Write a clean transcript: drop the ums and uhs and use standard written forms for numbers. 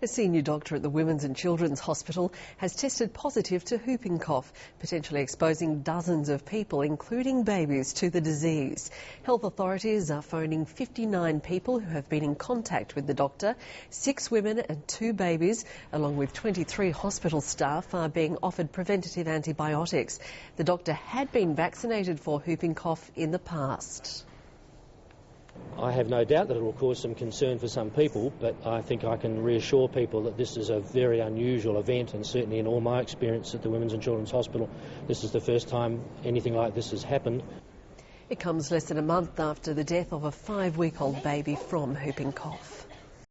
A senior doctor at the Women's and Children's Hospital has tested positive to whooping cough, potentially exposing dozens of people, including babies, to the disease. Health authorities are phoning 59 people who have been in contact with the doctor. 6 women and 2 babies, along with 23 hospital staff, are being offered preventative antibiotics. The doctor had been vaccinated for whooping cough in the past. I have no doubt that it will cause some concern for some people, but I think I can reassure people that this is a very unusual event, and certainly in all my experience at the Women's and Children's Hospital, this is the first time anything like this has happened. It comes less than a month after the death of a 5-week-old baby from whooping cough.